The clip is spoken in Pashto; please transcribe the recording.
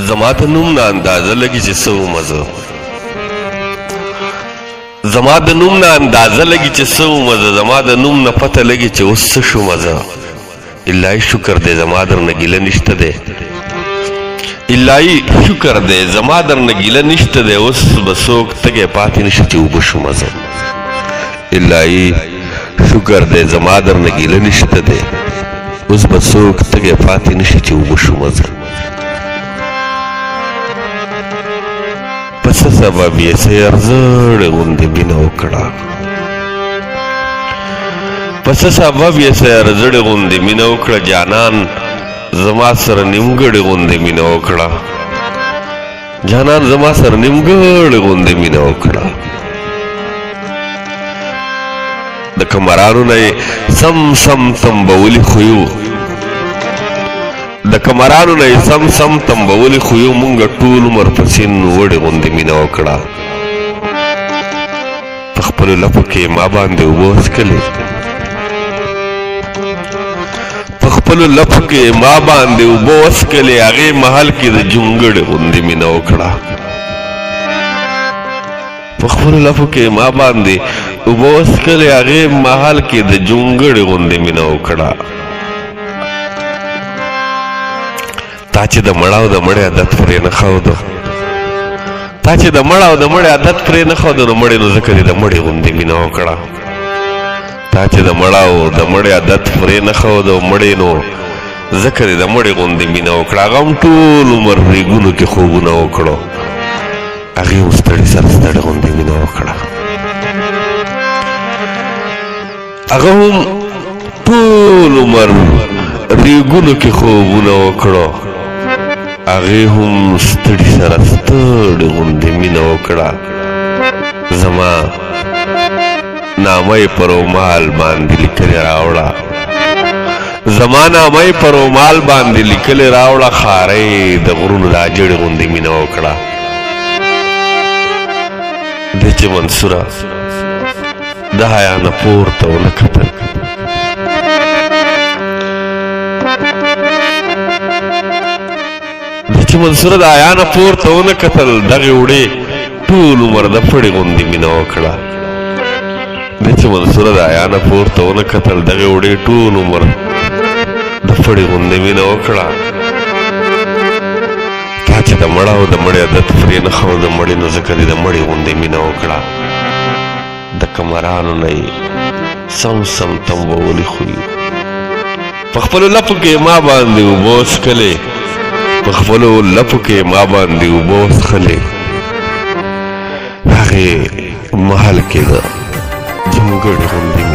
زما د نوم نه اندازه لګي چې څه ومه زه زما د نوم نه اندازه لګي چې څه ومه زه زما د نوم نه پته لګي چې اوس څه شومه زه الهي شکر دی زما درنه ګیله نشته دی الهي شکر دی زما درنه ګیله نشته دی اوس به څوک تږی پاتې نشي چې اوبه شومه زه الهي شکر دی زما درنه ګیله نشته دی اوس به څوک تږی پاتې نشي چې اوبه شومه زه په څه سبب یې سیر زړې غوندې مینه وکړه په څه سبب یې سیر زړې غوندې مینه وکړه جانان زما سره نیمګړې غوندې مینه وکړه جانان زما سره نیمګړې غوندې مینه وکړه د کمرانو نه یې سم سم تنبولي خویو د کمرانو نه یې سم سم تنبولي خویو مونږ ټول عمر په سین وړې غوندې مینه وکړه په خپلو لپو کې ما باندې اوبه وڅکلې په خپلو لپو کې ما باندې اوبه وڅکلې هغې محل کې د جونګړې غوندې مینه وکړه په خپلو لپو کې ما باندې اوبه وڅکلې هغې محل کې د جونګړې غوندې مینه وکړه تا چې د مړه او د مړې عادت پرې نه ښودو تا چې د مړه او د مړې عادت پرې نه ښودو نو مړې نو ځکه دې د مړې غوندې مینه وکړه تا چې د مړه او د مړې عادت پرې نه ښودو مړې نو ځکه دې د مړې غوندې مینه وکړه هغه هم ټول عمر ریګونو کې خوبونه وکړو هغې هم ستړي سره ستړې غوندې مینه وکړه هغه هم ټول عمر ریګونو کې خوبونه وکړو هغې هم ستړي سره ستړې غوندې مینه وکړه زما نامه یې په رومال باندې لیکلې راوړه زما نامه یې په رومال باندې لیکلې راوړه خارۍ د غرونو دا جړې غوندې مینه وکړه دی چې منصوره د حیا نه پورته ونه کتل چې منصوره د حیا نه پورته ونه کتل دغې وړې ټول عمر د پړې غوندې مینه وکړه دی چې منصوره د حیا نه پورته ونه کتل دغې وړې ټول عمر د پړې غوندې مینه وکړه تا چې د مړه او د مړې عادت پرې نه ښود د مړې نو ځکه دې د مړې غوندې مینه وکړه د کمرانو نه یې سم سم تنبولي خویو په خپلو لپو کې ما باندې اوبه وڅښلې په خپلو لپو کې ما باندې اوبه وڅښلې هغې محل کې د جونګړې غوندې